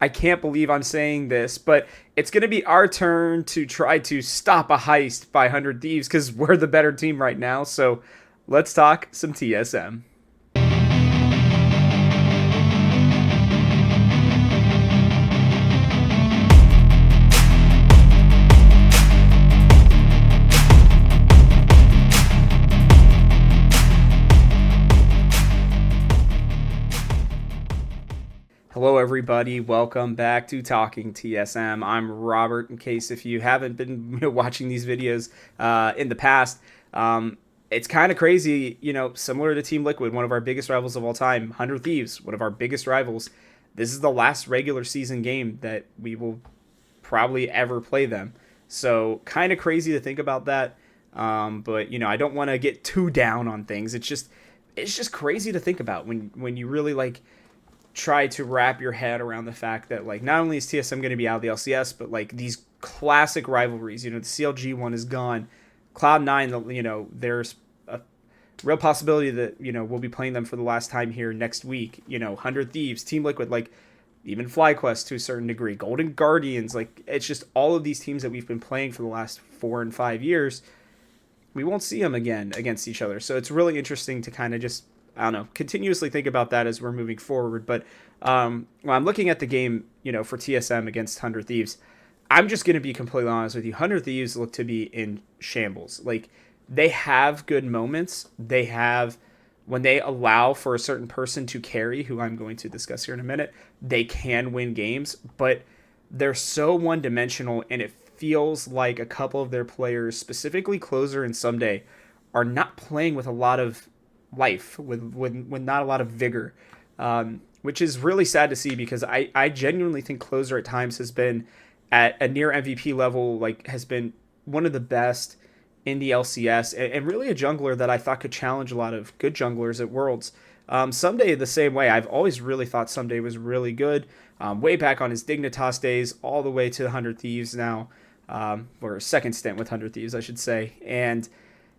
I can't believe I'm saying this, but it's going to be our turn to try to stop a heist by 100 Thieves because we're the better team right now. So let's talk some TSM. Hello, everybody. Welcome back to Talking TSM. I'm Robert. In case if you haven't been watching these videos in the past, it's kind of crazy. Similar to Team Liquid, one of our biggest rivals of all time, 100 Thieves, one of our biggest rivals. This is the last regular season game that we will probably ever play them. So kind of crazy to think about that. But I don't want to get too down on things. It's just crazy to think about when you really try to wrap your head around the fact that not only is TSM going to be out of the LCS, but these classic rivalries, the CLG one is gone. Cloud9, there's a real possibility that, we'll be playing them for the last time here next week. 100 Thieves, Team Liquid, even FlyQuest to a certain degree, Golden Guardians, it's just all of these teams that we've been playing for the last 4 and 5 years. We won't see them again against each other. So it's really interesting to kind of just continuously think about that as we're moving forward. But when I'm looking at the game, for TSM against 100 Thieves, I'm just going to be completely honest with you. 100 Thieves look to be in shambles. They have good moments. They have, when they allow for a certain person to carry, who I'm going to discuss here in a minute, they can win games, but they're so one-dimensional, and it feels like a couple of their players, specifically Closer and Someday, are not playing with a lot of life, with not a lot of vigor, which is really sad to see, because I genuinely think Closer at times has been at a near MVP level, has been one of the best in the LCS, and really a jungler that I thought could challenge a lot of good junglers at Worlds. Someday the same way. I've always really thought Someday was really good, way back on his Dignitas days, all the way to the 100 Thieves now, or second stint with 100 Thieves, I should say. And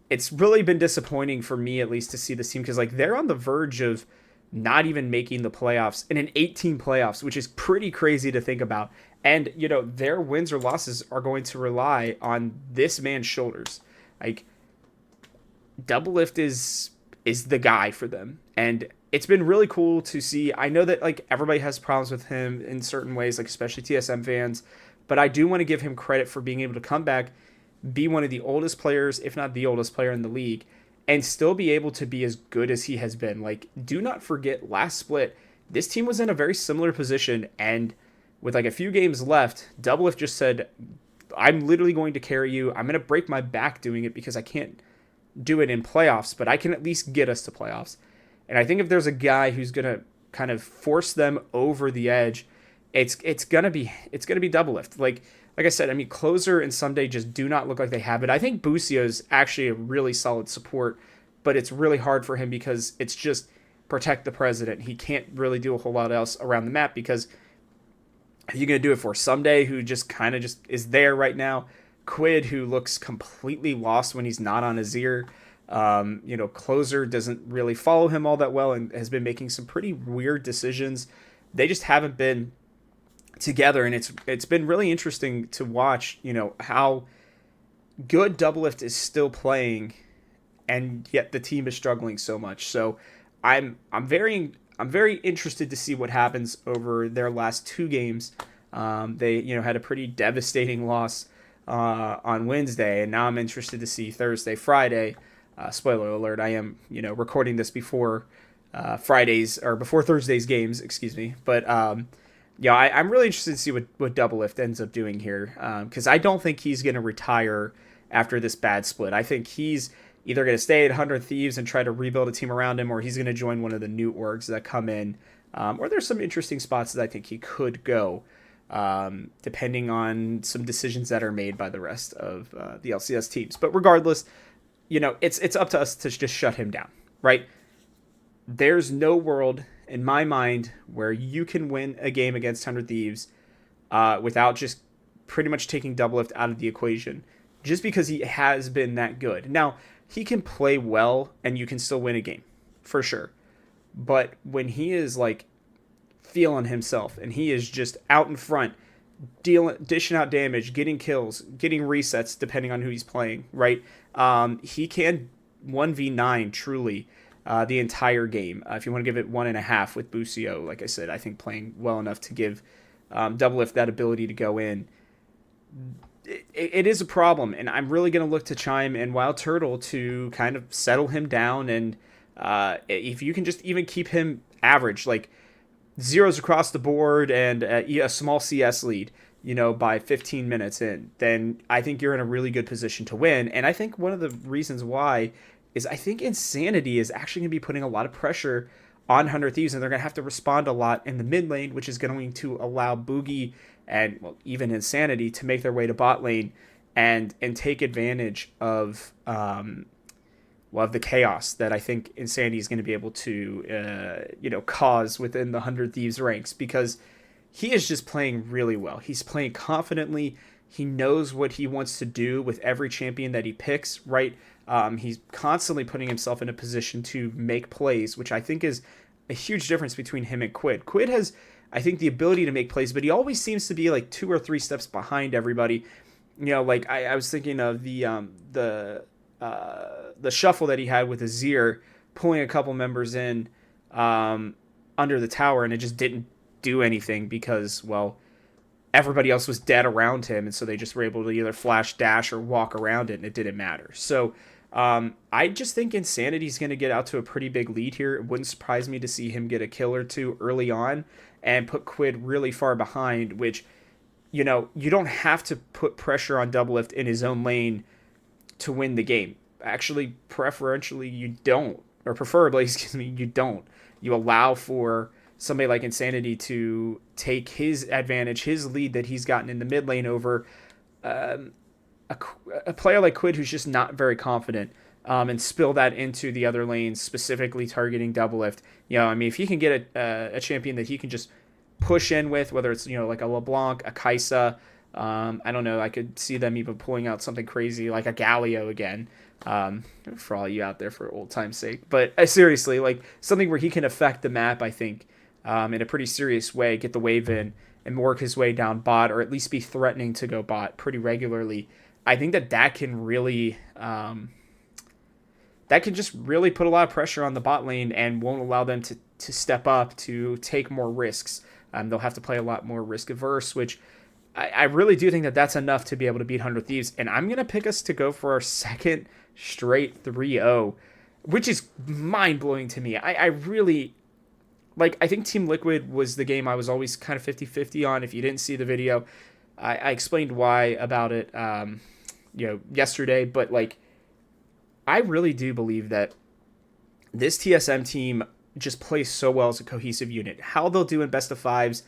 it's really been disappointing for me, at least, to see this team, because they're on the verge of not even making the playoffs in an 18 playoffs, which is pretty crazy to think about. And their wins or losses are going to rely on this man's shoulders. Doublelift is the guy for them, and it's been really cool to see. I know that everybody has problems with him in certain ways, especially TSM fans, but I do want to give him credit for being able to come back, be one of the oldest players, if not the oldest player in the league, and still be able to be as good as he has been. Do not forget, last split, this team was in a very similar position, and with a few games left, Doublelift just said, I'm literally going to carry you. I'm going to break my back doing it because I can't do it in playoffs, but I can at least get us to playoffs. And I think if there's a guy who's going to kind of force them over the edge, it's going to be Doublelift. Like I said, Closer and Someday just do not look like they have it. I think Bucio's actually a really solid support, but it's really hard for him because it's just protect the president. He can't really do a whole lot else around the map, because are you going to do it for Someday, who just kind of just is there right now? Quid, who looks completely lost when he's not on Azir. Closer doesn't really follow him all that well and has been making some pretty weird decisions. They just haven't been together, and it's been really interesting to watch, how good Doublelift is still playing, and yet the team is struggling so much. So I'm very interested to see what happens over their last 2 games. They had a pretty devastating loss on Wednesday, and now I'm interested to see Thursday, Friday. Spoiler alert: I am recording this before Fridays, or before Thursday's games, excuse me. But I'm really interested to see what Doublelift ends up doing here, because I don't think he's going to retire after this bad split. I think he's either going to stay at 100 Thieves and try to rebuild a team around him, or he's going to join one of the new orgs that come in. Or there's some interesting spots that I think he could go, depending on some decisions that are made by the rest of the LCS teams. But regardless, it's up to us to just shut him down, right? There's no world in my mind where you can win a game against 100 Thieves without just pretty much taking Doublelift out of the equation, just because he has been that good. Now, he can play well and you can still win a game, for sure. But when he is feeling himself, and he is just out in front, dishing out damage, getting kills, getting resets depending on who he's playing. Right, he can 1v9 truly the entire game. If you want to give it 1.5 with Busio, like I said, I think playing well enough to give Doublelift that ability to go in. It is a problem, and I'm really going to look to Chime and Wild Turtle to kind of settle him down. And if you can just even keep him average, like zeros across the board and a small CS lead, by 15 minutes in, then I think you're in a really good position to win. And I think one of the reasons why is I think Insanity is actually going to be putting a lot of pressure on 100 Thieves, and they're going to have to respond a lot in the mid lane, which is going to allow Boogie and even Insanity to make their way to bot lane and take advantage of of the chaos that I think Insanity is going to be able to cause within the 100 Thieves ranks, because he is just playing really well. He's playing confidently. He knows what he wants to do with every champion that he picks, right? He's constantly putting himself in a position to make plays, which I think is a huge difference between him and Quid. Quid has, I think, the ability to make plays, but he always seems to be like 2 or 3 steps behind everybody. Like I was thinking of the shuffle that he had with Azir, pulling a couple members in under the tower, and it just didn't do anything because, well, everybody else was dead around him, and so they just were able to either flash, dash, or walk around it, and it didn't matter. So I just think Insanity's going to get out to a pretty big lead here. It wouldn't surprise me to see him get a kill or 2 early on and put Quid really far behind, which, you don't have to put pressure on Doublelift in his own lane to win the game. Actually, preferentially, you don't. Or preferably, you don't. You allow for somebody like Insanity to take his advantage, his lead that he's gotten in the mid lane over a player like Quid who's just not very confident, and spill that into the other lanes, specifically targeting Doublelift. If he can get a champion that he can just push in with, whether it's, like a LeBlanc, a Kaisa, I don't know, I could see them even pulling out something crazy like a Galio again, for all you out there for old time's sake. But seriously, like something where he can affect the map, I think, in a pretty serious way, get the wave in and work his way down bot, or at least be threatening to go bot pretty regularly. I think that can really that can just really put a lot of pressure on the bot lane and won't allow them to step up, to take more risks. They'll have to play a lot more risk averse, which I really do think that that's enough to be able to beat 100 Thieves. And I'm going to pick us to go for our second straight 3-0, which is mind-blowing to me. I really, I think Team Liquid was the game I was always kind of 50-50 on. If you didn't see the video, I explained why about it, yesterday. But, I really do believe that this TSM team just plays so well as a cohesive unit. How they'll do in best of fives,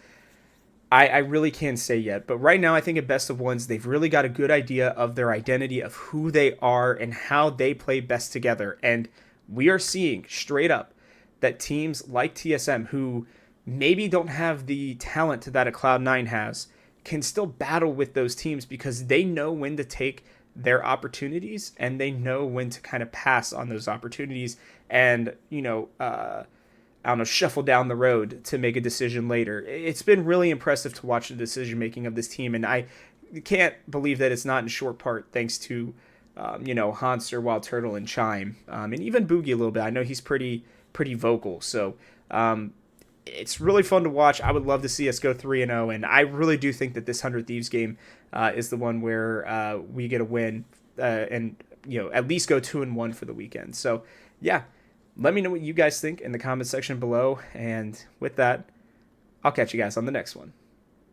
I really can't say yet. But right now, I think in best of ones, they've really got a good idea of their identity, of who they are and how they play best together. And we are seeing straight up that teams like TSM, who maybe don't have the talent that a Cloud9 has, can still battle with those teams because they know when to take their opportunities and they know when to kind of pass on those opportunities and, shuffle down the road to make a decision later. It's been really impressive to watch the decision making of this team, and I can't believe that it's not in short part thanks to, Hanser, Wild Turtle, and Chime, and even Boogie a little bit. I know he's pretty vocal, so it's really fun to watch. I would love to see us go 3-0, and I really do think that this 100 Thieves game is the one where we get a win and at least go 2-1 for the weekend. So yeah. Let me know what you guys think in the comment section below. And with that, I'll catch you guys on the next one.